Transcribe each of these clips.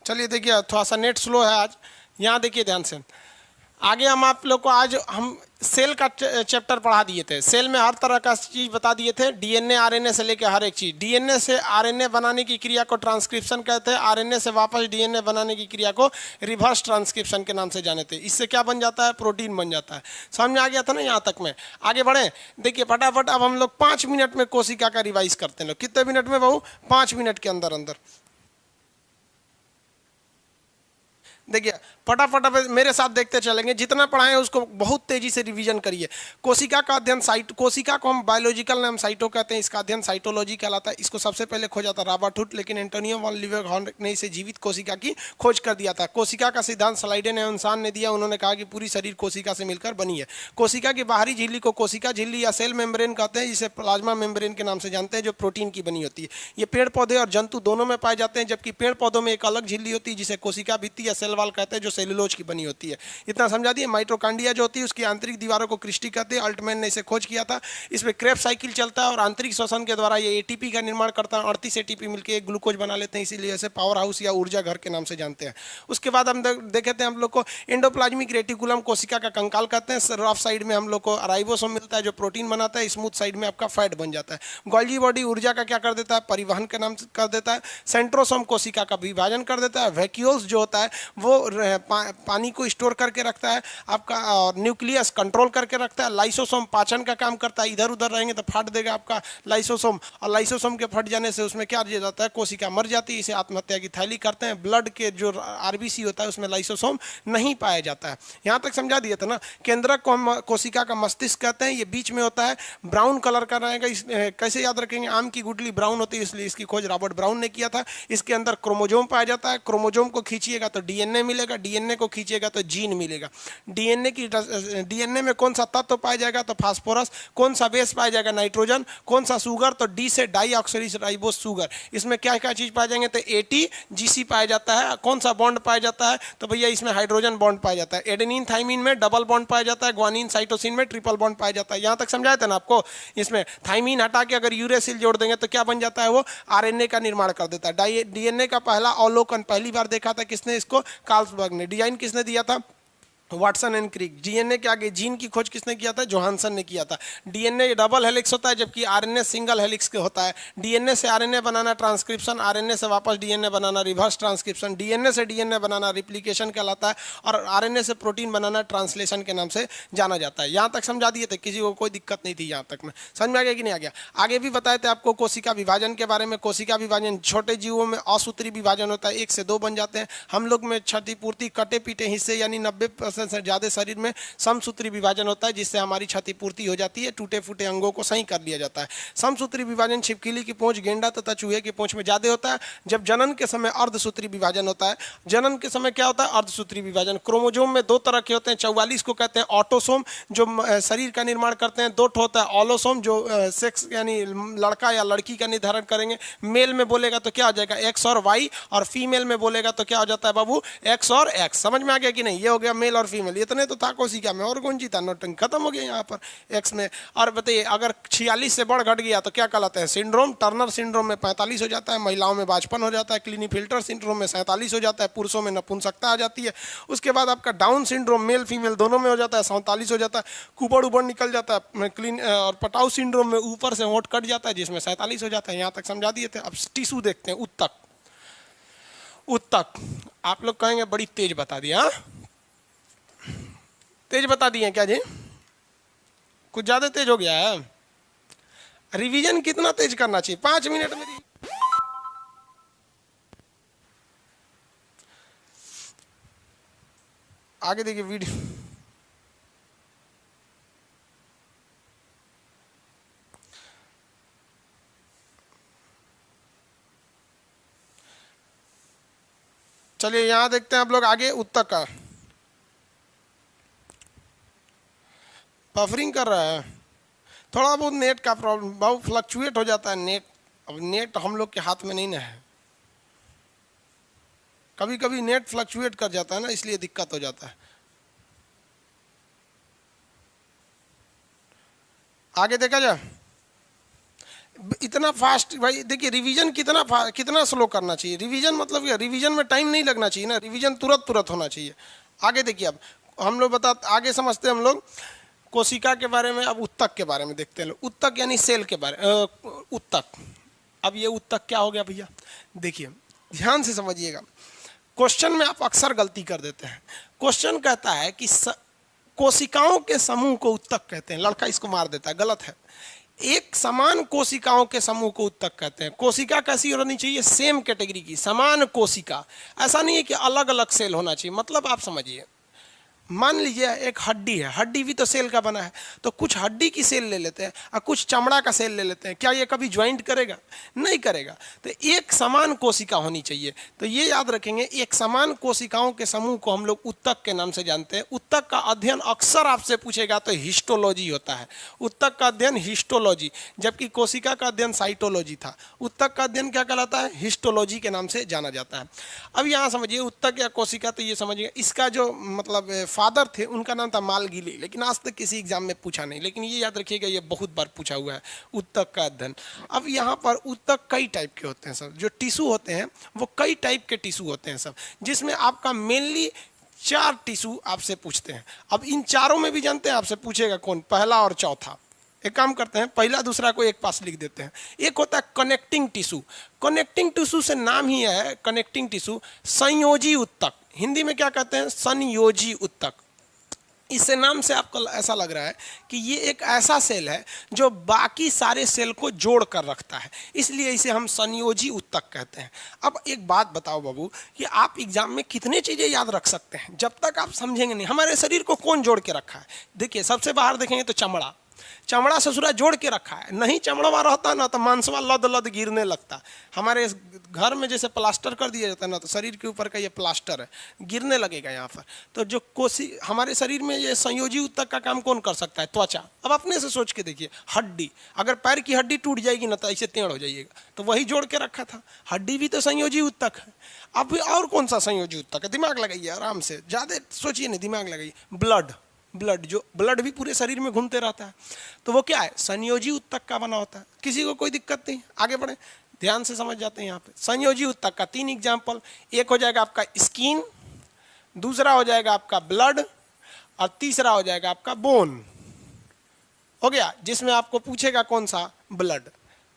चलिए देखिए, थोड़ा सा नेट स्लो है आज। यहाँ देखिए ध्यान से, आगे हम आप लोग को आज हम सेल का चैप्टर पढ़ा दिए थे। सेल में हर तरह का चीज़ बता दिए थे, डीएनए आरएनए से लेकर हर एक चीज़। डीएनए से आरएनए बनाने की क्रिया को ट्रांसक्रिप्शन कहते हैं, आरएनए से वापस डीएनए बनाने की क्रिया को रिवर्स ट्रांसक्रिप्शन के नाम से जाने थे। इससे क्या बन जाता है? प्रोटीन बन जाता है। समझ में आ गया था ना यहाँ तक में? आगे बढ़े, देखिए फटाफट अब हम लोग 5 मिनट में कोशिका का रिवाइज करते हैं। लोग कितने मिनट में बहू? 5 मिनट के अंदर अंदर। देखिए फटाफट अब मेरे साथ देखते चलेंगे, जितना पढ़ाएं उसको बहुत तेजी से रिवीजन करिए। कोशिका का अध्ययन कोशिका को हम बायोलॉजिकल नाम साइटो कहते हैं, इसका अध्ययन साइटोलॉजी कहलाता है। इसको सबसे पहले खोजा था रॉबर्ट हुड, लेकिन एंटोनियो वॉन लीवेनहॉर्न ने इसे जीवित कोशिका की खोज कर दिया था। कोशिका का सिद्धांत स्लाइडेन एवं इंसान ने दिया। उन्होंने कहा कि पूरी शरीर कोशिका से मिलकर बनी है। कोशिका की बाहरी झिल्ली को कोशिका झिल्ली या सेल मेम्ब्रेन कहते हैं, जिसे प्लाज्मा मेम्ब्रेन के नाम से जानते हैं, जो प्रोटीन की बनी होती है। ये पेड़ पौधे और जंतु दोनों में पाए जाते हैं, जबकि पेड़ पौधों में एक अलग झिल्ली होती है जिसे कोशिका भित्ति या सेल वॉल कहते हैं, जो सेलुलोज की बनी होती है। इतना समझा दिए। माइटोकांड्रिया जो होती है उसकी आंतरिक दीवारों को क्रिस्टी कहते हैं। अल्टमैन ने इसे खोज किया था। इसमें क्रेब्स साइकिल चलता है और आंतरिक श्वसन के द्वारा ये एटीपी का निर्माण करता है। 38 एटीपी मिलकर एक ग्लूकोज बना लेते हैं, इसीलिए इसे पावर हाउस या ऊर्जा घर के नाम से जानते हैं। उसके बाद हम देखे थे हम लोग को एंडोप्लाज्मिक रेटिकुलम कोशिका का कंकाल कहते हैं। रफ साइड में हम लोग को राइबोसोम मिलता है जो प्रोटीन बनाता है, स्मूथ साइड में आपका फैट बन जाता है। गोल्गी बॉडी ऊर्जा का क्या कर देता है? परिवहन के नाम कर देता है। सेंट्रोसोम कोशिका का विभाजन कर देता है। वैक्यूल्स जो होता है वो पानी को स्टोर करके रखता है आपका, और न्यूक्लियस कंट्रोल करके रखता है। लाइसोसोम पाचन का काम करता है। इधर उधर रहेंगे तो फट देगा आपका लाइसोसोम, और लाइसोसोम के फट जाने से उसमें क्या हो जाता है? कोशिका मर जाती है। इसे आत्महत्या की थैली करते हैं। ब्लड के जो आरबीसी होता है उसमें लाइसोसोम नहीं पाया जाता है। यहाँ तक समझा दिया था ना। केंद्रक को हम कोशिका का मस्तिष्क कहते हैं। ये बीच में होता है, ब्राउन कलर का रहेगा। कैसे याद रखेंगे? आम की गुठली ब्राउन होती है, इसलिए इसकी खोज रॉबर्ट ब्राउन ने किया था। इसके अंदर क्रोमोजोम पाया जाता है। क्रोमोजोम को खींचिएगा तो डीएनए मिलेगा, डीएनए को खींचिएगा तो जीन मिलेगा। डीएनए में कौन सा तत्व पाया जाएगा? तो फास्फोरस। कौन सा बेस पाया जाएगा? नाइट्रोजन। कौन सा शुगर? तो डी से डाईऑक्सीराइबोस शुगर। इसमें क्या क्या चीज पाए जाएंगे? तो एटी जीसी पाया जाता है। कौन सा बॉन्ड पाया जाता है? तो भैया इसमें हाइड्रोजन बॉन्ड पाया जाता है। एडेनिन थाइमिन में डबल बॉन्ड पाया जाता है। ग्वानिन साइटोसिन में ट्रिपल बॉन्ड पाया जाता है। यहां तक समझाया था ना आपको। इसमें थाइमिन हटा के अगर यूरेसिल जोड़ देंगे तो क्या बन जाता है? वो आरएनए का निर्माण कर देता है। डीएनए का पहला अवलोकन पहली बार देखा था किसने? इसको कार्लसबर्ग ने। डिजाइन किसने दिया था? Watson and Crick. डीएनए के आगे जीन की खोज किसने किया था? जोहानसन ने किया था। डीएनए डबल हेलिक्स होता है, जबकि आरएनए सिंगल हेलिक्स के होता है। डीएनए से आरएनए बनाना ट्रांसक्रिप्शन, आरएनए से वापस डीएनए बनाना रिवर्स ट्रांसक्रिप्शन, डीएनए से डीएनए बनाना रिप्लिकेशन कहलाता है, और आरएनए से प्रोटीन बनाना ट्रांसलेशन के नाम से जाना जाता है। यहाँ तक समझा दिए थे, किसी को कोई दिक्कत नहीं थी यहाँ तक में? समझ में आ गया कि नहीं आ गया? आगे भी बताए थे आपको कोशिका विभाजन के बारे में। कोशिका विभाजन, छोटे जीवों में असूत्री विभाजन होता है, 1 से 2 बन जाते हैं। हम लोग में क्षतिपूर्ति, कटे पीटे हिस्से यानी 90% से ज्यादा शरीर में समसूत्री विभाजन होता है, जिससे हमारी क्षतिपूर्ति हो जाती है। टूटे फूटे अंगों को सही कर लिया जाता है। समसूत्री विभाजन छिपकली की पूंछ, गेंडा तथा चूहे की पूंछ में ज्यादा होता है। जब जनन के समय अर्धसूत्री विभाजन होता है। जनन के समय क्या होता है? अर्धसूत्री विभाजन। क्रोमोजोम में 2 तरह के होते हैं। 44 को कहते हैं ऑटोसोम, जो शरीर का निर्माण करते हैं। 2 होता है ऑलोसोम, जो सेक्स यानी लड़का या लड़की का निर्धारण करेंगे। मेल में बोलेगा तो क्या हो जाएगा? एक्स और वाई, और फीमेल में बोलेगा तो क्या हो जाता है बाबू? एक्स और एक्स। समझ में आ गया कि नहीं? ये हो गया मेल और फीमेल। इतने तो था कोशिका में, और कौन सी था? नोटिंग खत्म हो गया यहाँ पर एक्स में। और बताइए, अगर 46 से बढ़ घट गया तो क्या कहलाते हैं? सिंड्रोम। टर्नर सिंड्रोम में 45 हो जाता है। महिलाओं में बाजपन हो जाता है। क्लिनीफिल्टर सिंड्रोम में 47 हो जाता है। पुरुषों में नपुंसकता आ जाती है। उसके बाद आपका डाउन सिंड्रोम, मेल फीमेल दोनों में हो जाता है, 47 हो जाता है। कुबड़ उबड़ निकल जाता है। और पटाउ सिंड्रोम में ऊपर से होंठ कट जाता है, जिसमें 47 हो जाता है। यहाँ तक समझा दिए थे। अब टिश्यू देखते हैं। उत्तक। उत्तक आप लोग कहेंगे बड़ी तेज बता दिया। तेज बता दिए क्या जी? कुछ ज्यादा तेज हो गया है? रिवीजन कितना तेज करना चाहिए? 5 मिनट में। आगे देखिए वीडियो। चलिए यहां देखते हैं आप लोग आगे। उत्तक का बफरिंग कर रहा है। थोड़ा बहुत नेट का प्रॉब्लम, बहुत फ्लक्चुएट हो जाता है नेट। अब नेट हम लोग के हाथ में नहीं ना है। कभी कभी नेट फ्लक्चुएट कर जाता है ना, इसलिए दिक्कत हो जाता है। आगे देखा जाए। इतना फास्ट भाई देखिए, रिवीजन कितना स्लो करना चाहिए। रिवीजन मतलब क्या, रिवीजन में टाइम नहीं लगना चाहिए ना, रिवीजन तुरंत तुरंत होना चाहिए। आगे देखिए, अब हम लोग आगे समझते हैं हम लोग कोशिका के बारे में। अब उत्तक के बारे में देखते हैं लोग। उत्तक यानी सेल के बारे उत्तक। अब ये उत्तक क्या हो गया भैया, देखिए ध्यान से समझिएगा। क्वेश्चन में आप अक्सर गलती कर देते हैं। क्वेश्चन कहता है कि कोशिकाओं के समूह को उत्तक कहते हैं, लड़का इसको मार देता है, गलत है। एक समान कोशिकाओं के समूह को उत्तक कहते हैं। कोशिका कैसी होनी चाहिए, सेम कैटेगरी की, समान कोशिका। ऐसा नहीं है कि अलग अलग सेल होना चाहिए। मतलब आप समझिए, मान लीजिए एक हड्डी है, हड्डी भी तो सेल का बना है, तो कुछ हड्डी की सेल ले लेते हैं और कुछ चमड़ा का सेल ले लेते हैं, क्या ये कभी ज्वाइंट करेगा, नहीं करेगा। तो एक समान कोशिका होनी चाहिए। तो ये याद रखेंगे, एक समान कोशिकाओं के समूह को हम लोग उत्तक के नाम से जानते हैं। उत्तक का अध्ययन अक्सर आपसे पूछेगा तो हिस्टोलॉजी होता है। उत्तक का अध्ययन हिस्टोलॉजी, जबकि कोशिका का अध्ययन साइटोलॉजी था। उत्तक का अध्ययन क्या कहलाता है, हिस्टोलॉजी के नाम से जाना जाता है। अब यहाँ समझिए उत्तक या कोशिका, तो ये समझिए इसका जो मतलब फादर थे उनका नाम था मालगिली, लेकिन आज तक किसी एग्जाम में पूछा नहीं। लेकिन ये याद रखिएगा, ये बहुत बार पूछा हुआ है, उत्तक का अध्ययन। अब यहाँ पर उत्तक कई टाइप के होते हैं सब, जो टिश्यू होते हैं वो कई टाइप के टिश्यू होते हैं सब, जिसमें आपका मेनली 4 टिश्यू आपसे पूछते हैं। अब इन चारों में भी जानते हैं आपसे पूछेगा कौन, पहला और चौथा। एक काम करते हैं, पहला दूसरा को एक पास लिख देते हैं। एक होता है कनेक्टिंग टिश्यू। कनेक्टिंग टिश्यू से नाम ही है कनेक्टिंग टिश्यू। संयोजी उत्तक, हिंदी में क्या कहते हैं, संयोजी उत्तक। इससे नाम से आपको ऐसा लग रहा है कि ये एक ऐसा सेल है जो बाकी सारे सेल को जोड़ कर रखता है, इसलिए इसे हम संयोजी उत्तक कहते हैं। अब एक बात बताओ बाबू, कि आप एग्जाम में कितने चीज़ें याद रख सकते हैं जब तक आप समझेंगे नहीं हमारे शरीर को कौन जोड़ के रखा है। देखिए सबसे बाहर देखेंगे तो चमड़ा, चमड़ा ससुरा जोड़ के रखा है। नहीं चमड़वा रहता ना तो मांसवा लद लद गिरने लगता। हमारे घर में जैसे प्लास्टर कर दिया जाता है ना, तो शरीर के ऊपर का ये प्लास्टर है, गिरने लगेगा यहाँ पर। तो जो हमारे शरीर में ये संयोजी उत्तक का काम कौन कर सकता है, त्वचा। अब अपने से सोच के देखिए, हड्डी, अगर पैर की हड्डी टूट जाएगी ना तो ऐसे टेढ़ हो जाइएगा, तो वही जोड़ के रखा था। हड्डी भी तो संयोजी उत्तक है। अब और कौन सा संयोजी उत्तक है, दिमाग लगाइए आराम से, ज़्यादा सोचिए नहीं, दिमाग लगाइए। ब्लड, जो ब्लड भी पूरे शरीर में घूमते रहता है, तो वो क्या है, संयोजी उत्तक का बना होता है। किसी को कोई दिक्कत नहीं, आगे बढ़े, ध्यान से समझ जाते हैं। यहाँ पे संयोजी उत्तक का 3 एग्जाम्पल, एक हो जाएगा आपका स्किन, दूसरा हो जाएगा आपका ब्लड, और तीसरा हो जाएगा आपका बोन। हो गया, जिसमें आपको पूछेगा कौन सा, ब्लड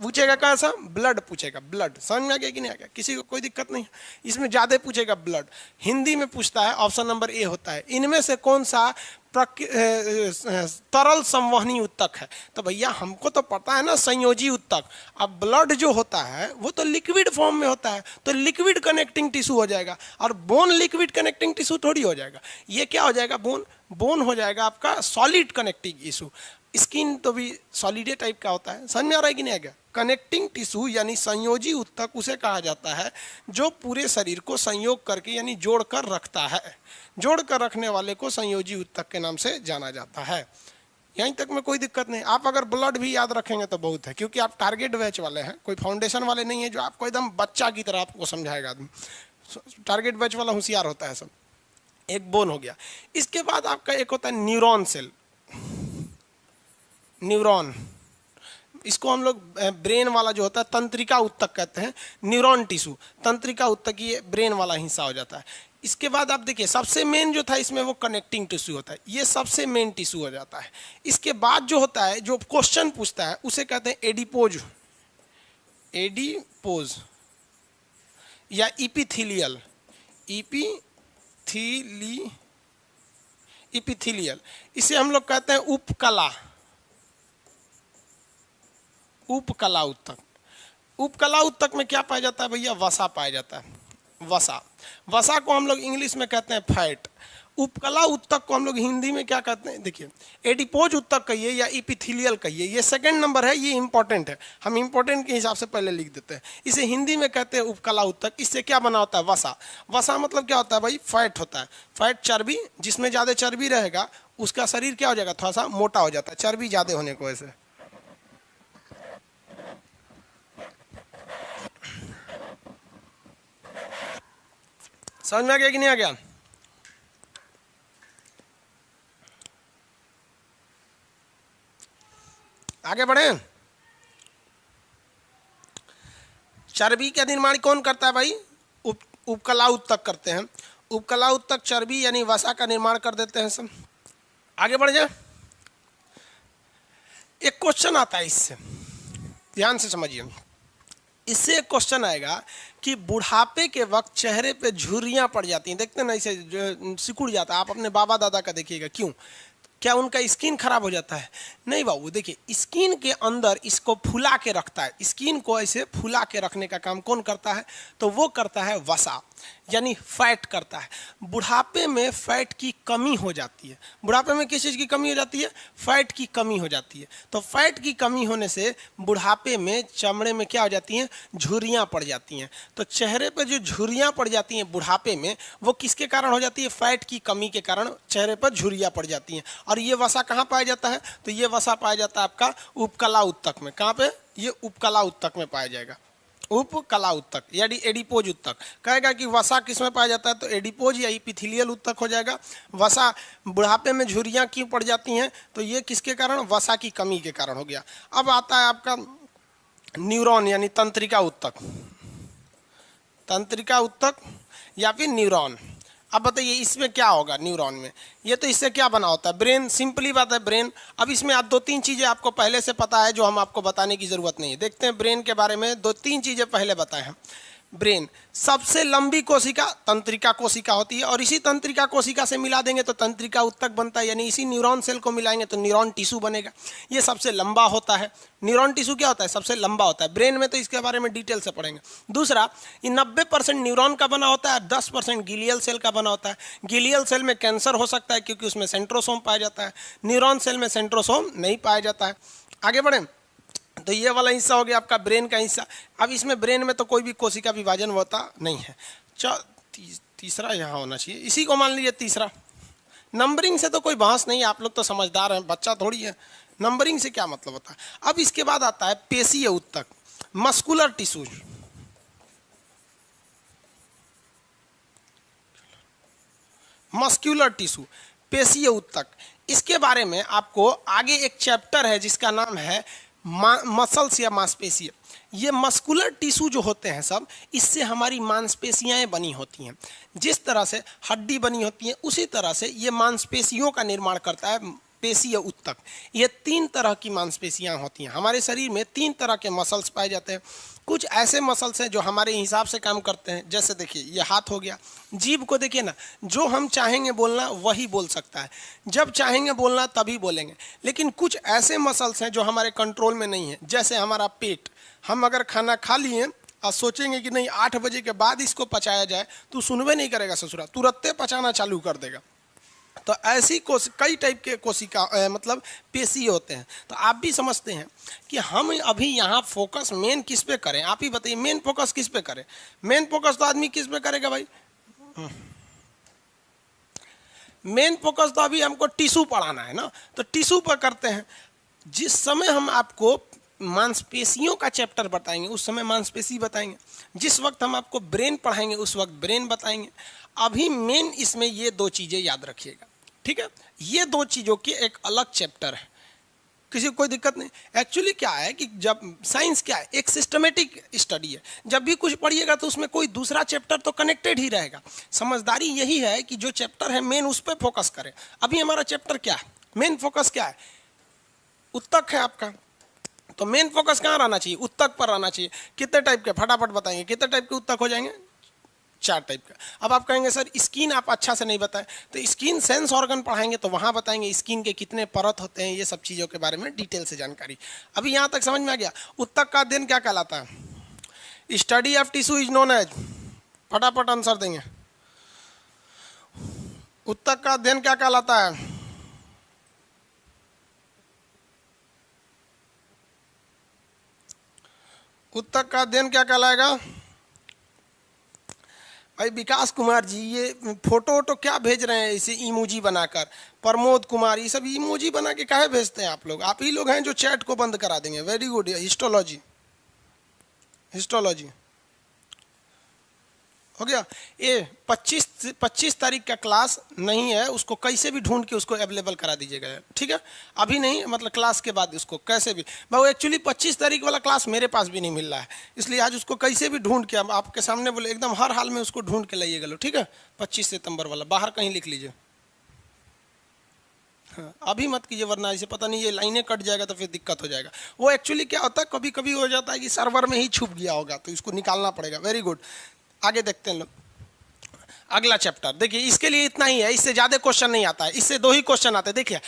पूछेगा, कौन सा ब्लड पूछेगा। ब्लड समझ में आ गया कि नहीं आ गया, किसी को कोई दिक्कत नहीं। इसमें ज़्यादा पूछेगा ब्लड, हिंदी में पूछता है, ऑप्शन नंबर ए होता है, इनमें से कौन सा तरल संवहनी उत्तक है। तो भैया हमको तो पता है ना संयोजी उत्तक। अब ब्लड जो होता है वो तो लिक्विड फॉर्म में होता है, तो लिक्विड कनेक्टिंग टिश्यू हो जाएगा, और बोन लिक्विड कनेक्टिंग टिश्यू थोड़ी हो जाएगा। ये क्या हो जाएगा, बोन हो जाएगा आपका सॉलिड कनेक्टिंग टिश्यू। स्किन तो भी सॉलिडे टाइप का होता है, समझ में आ रहा है कि नहीं आ गया। कनेक्टिंग टिश्यू यानी संयोजी उत्तक उसे कहा जाता है जो पूरे शरीर को संयोग करके यानी जोड़ कर रखता है। जोड़ कर रखने वाले को संयोजी उत्तक के नाम से जाना जाता है। यहीं तक में कोई दिक्कत नहीं। आप अगर ब्लड भी याद रखेंगे तो बहुत है, क्योंकि आप टारगेट बैच वाले हैं, कोई फाउंडेशन वाले नहीं है जो आपको एकदम बच्चा की तरह आपको समझाएगा आदमी। टारगेट बैच वाला होशियार होता है सब। एक बोन हो गया। इसके बाद आपका एक होता है न्यूरॉन सेल। न्यूरॉन, इसको हम लोग ब्रेन वाला जो होता है तंत्रिका उत्तक कहते हैं। न्यूरॉन टिश्यू तंत्रिका उत्तक, ये ब्रेन वाला हिस्सा हो जाता है। इसके बाद आप देखिए सबसे मेन जो था इसमें वो कनेक्टिंग टिश्यू होता है, ये सबसे मेन टिश्यू हो जाता है। इसके बाद जो होता है, जो क्वेश्चन पूछता है उसे कहते हैं एडिपोज, एडिपोज या इपिथीलियल, इपिथीलियल। इसे हम लोग कहते हैं उपकला, उपकला उत्तक। उपकला उत्तक में क्या पाया जाता है भैया, वसा पाया जाता है। वसा को हम लोग इंग्लिश में कहते हैं फैट। उपकला उत्तक को हम लोग हिंदी में क्या कहते हैं, देखिए एडिपोज उत्तक कहिए या इपिथीलियल कहिए, ये सेकंड नंबर है, ये इंपॉर्टेंट है, हम इंपॉर्टेंट के हिसाब से पहले लिख देते हैं। इसे हिंदी में कहते हैं उपकला उत्तक। इससे क्या बना होता है, वसा। वसा मतलब क्या होता है भाई, फैट होता है। फैट चर्बी, जिसमें ज़्यादा चर्बी रहेगा उसका शरीर क्या हो जाएगा, थोड़ा सा मोटा हो जाता है, चर्बी ज़्यादा होने की वजह से। समझ में आ गया कि नहीं आ गया। आगे बढ़े। चर्बी का निर्माण कौन करता है भाई? उपकला उत्तक करते हैं। उपकला उत्तक चर्बी यानी वसा का निर्माण कर देते हैं सब। आगे बढ़ जाए, एक क्वेश्चन आता है इससे, ध्यान से समझिए। इससे एक क्वेश्चन आएगा कि बुढ़ापे के वक्त चेहरे पे झुर्रियां पड़ जाती हैं, देखते हैं ना, इसे सिकुड़ जाता है। आप अपने बाबा दादा का देखिएगा, क्यों? क्या उनका स्किन खराब हो जाता है? नहीं बाबू, देखिए स्किन के अंदर इसको फुला के रखता है। स्किन को ऐसे फुला के रखने का काम कौन करता है? तो वो करता है वसा, यानी फैट करता है। बुढ़ापे में फैट की कमी हो जाती है। बुढ़ापे में किस चीज़ की कमी हो जाती है? फैट की कमी हो जाती है। तो फैट की कमी होने से बुढ़ापे में चमड़े में क्या हो जाती हैं? झुर्रियाँ पड़ जाती हैं। तो चेहरे पे जो झुर्रियाँ पड़ जाती हैं बुढ़ापे में, वो किसके कारण हो जाती है? फैट की कमी के कारण चेहरे पर झुर्रियाँ पड़ जाती हैं। और ये वसा कहाँ पाया जाता है? तो ये वसा पाया जाता है आपका उपकला उत्तक में। कहाँ पे? ये उपकला उत्तक में पाया जाएगा। उपकला उत्तक यानी एडिपोज उत्तक। कहेगा कि वसा किस में पाया जाता है? तो एडिपोज या इपिथेलियल उत्तक हो जाएगा। वसा बुढ़ापे में झुर्रियाँ क्यों पड़ जाती हैं? तो ये किसके कारण? वसा की कमी के कारण हो गया। अब आता है आपका न्यूरॉन यानी तंत्रिका उत्तक। तंत्रिका उत्तक या फिर न्यूरॉन। अब बताइए इसमें क्या होगा? न्यूरॉन में ये तो इससे क्या बना होता है? ब्रेन, सिंपली बात है ब्रेन। अब इसमें आप 2-3 चीज़ें आपको पहले से पता है जो हम आपको बताने की ज़रूरत नहीं है। देखते हैं ब्रेन के बारे में, 2-3 चीज़ें पहले बताए हैं। ब्रेन सबसे लंबी कोशिका तंत्रिका कोशिका होती है, और इसी तंत्रिका कोशिका से मिला देंगे तो तंत्रिका उत्तक बनता है, यानी इसी न्यूरॉन सेल को मिलाएंगे तो न्यूरॉन टिश्यू बनेगा। ये सबसे लंबा होता है। न्यूरॉन टिश्यू क्या होता है? सबसे लंबा होता है। ब्रेन में तो इसके बारे में डिटेल से पढ़ेंगे। दूसरा, ये 90% न्यूरॉन का बना होता है, 10% गिलियल सेल का बना होता है। गिलियल सेल में कैंसर हो सकता है क्योंकि उसमें सेंट्रोसोम पाया जाता है। न्यूरॉन सेल में सेंट्रोसोम नहीं पाया जाता है। आगे बढ़ें तो ये वाला हिस्सा हो गया आपका ब्रेन का हिस्सा। अब इसमें ब्रेन में तो कोई भी कोशिका विभाजन होता नहीं है। तीसरा यहाँ होना चाहिए, इसी को मान लीजिए तीसरा। नंबरिंग से तो कोई बहस नहीं, आप लोग तो समझदार हैं, बच्चा थोड़ी है। नंबरिंग से क्या मतलब होता है? अब इसके बाद आता है पेशीय उत्तक, मस्कुलर टिश्यू। मस्कुलर टिश्यू, पेशीय उत्तक। इसके बारे में आपको आगे एक चैप्टर है जिसका नाम है मसल्स या मांसपेशियाँ। ये मस्कुलर टिश्यू जो होते हैं सब, इससे हमारी मांसपेशियाँ बनी होती हैं। जिस तरह से हड्डी बनी होती है उसी तरह से ये मांसपेशियों का निर्माण करता है पेशीय उत्तक। ये 3 तरह की मांसपेशियाँ होती हैं। हमारे शरीर में 3 तरह के मसल्स पाए जाते हैं। कुछ ऐसे मसल्स हैं जो हमारे हिसाब से काम करते हैं, जैसे देखिए ये हाथ हो गया। जीभ को देखिए ना, जो हम चाहेंगे बोलना वही बोल सकता है, जब चाहेंगे बोलना तभी बोलेंगे। लेकिन कुछ ऐसे मसल्स हैं जो हमारे कंट्रोल में नहीं है, जैसे हमारा पेट। हम अगर खाना खा लिए और सोचेंगे कि नहीं 8 बजे के बाद इसको पचाया जाए, तो सुनवे नहीं करेगा ससुरा, तुरंत पचाना चालू कर देगा। तो ऐसी कई टाइप के कोशिका मतलब पेशी होते हैं। तो आप भी समझते हैं कि हम अभी यहाँ फोकस मेन किस पे करें? आप ही बताइए, मेन फोकस किस पे करें? मेन फोकस तो आदमी किस पे करेगा भाई? मेन फोकस तो अभी हमको टिश्यू पढ़ाना है ना, तो टिश्यू पर करते हैं। जिस समय हम आपको मांसपेशियों का चैप्टर बताएंगे उस समय मांसपेशी बताएंगे। जिस वक्त हम आपको ब्रेन पढ़ाएंगे उस वक्त ब्रेन बताएंगे। अभी मेन इसमें ये 2 चीज़ें याद रखिएगा, ठीक है? ये 2 चीज़ों की एक अलग चैप्टर है, किसी को कोई दिक्कत नहीं। एक्चुअली क्या है कि जब साइंस क्या है, एक सिस्टमेटिक स्टडी है। जब भी कुछ पढ़िएगा तो उसमें कोई दूसरा चैप्टर तो कनेक्टेड ही रहेगा। समझदारी यही है कि जो चैप्टर है मेन उस पर फोकस करें। अभी हमारा चैप्टर क्या है? मेन फोकस क्या है? उत्तक है आपका, तो मेन फोकस कहाँ रहना चाहिए? उत्तक पर रहना चाहिए। कितने टाइप के? फटाफट बताएंगे कितने टाइप के उत्तक हो जाएंगे? 4 टाइप का। अब आप कहेंगे सर स्किन आप अच्छा से नहीं बताएं, तो स्किन सेंस ऑर्गन पढ़ाएंगे तो वहाँ बताएंगे स्किन के कितने परत होते हैं, ये सब चीज़ों के बारे में डिटेल से जानकारी। अभी यहाँ तक समझ में आ गया? उत्तक का अध्ययन क्या कहलाता है? Study of tissue is known as, फटाफट आंसर देंगे। उत्तक का अध्ययन क्या कहलाता है? उत्तक का अध्ययन क्या कहलाएगा? भाई विकास कुमार जी ये फोटो वोटो क्या भेज रहे हैं इसे इमोजी बनाकर? प्रमोद कुमार, ये सब इमोजी बना के काहे भेजते हैं आप लोग? आप ही लोग हैं जो चैट को बंद करा देंगे। Very good. हिस्टोलॉजी, हिस्टोलॉजी हो गया। ये 25 तारीख का क्लास नहीं है, उसको कैसे भी ढूंढ के उसको अवेलेबल करा दीजिएगा, ठीक है। अभी नहीं, मतलब क्लास के बाद उसको कैसे भी, भाई एक्चुअली 25 तारीख वाला क्लास मेरे पास भी नहीं मिल रहा है, इसलिए आज उसको कैसे भी ढूंढ के, हम आपके सामने बोले एकदम हर हाल में उसको ढूंढ के लाइएगा लो, ठीक है। 25 सितंबर वाला बाहर कहीं लिख लीजिए। हाँ, अभी मत कीजिए वरना इसे पता नहीं ये लाइनें कट जाएगा तो फिर दिक्कत हो जाएगा। वो एक्चुअली क्या होता है, कभी कभी हो जाता है कि सर्वर में ही छुप गया होगा, तो इसको निकालना पड़ेगा। वेरी गुड, आगे देखते हैं लोग। अगला चैप्टर देखिए, इसके लिए इतना ही है, इससे ज्यादा क्वेश्चन नहीं आता है, इससे 2 ही क्वेश्चन आते हैं। देखिए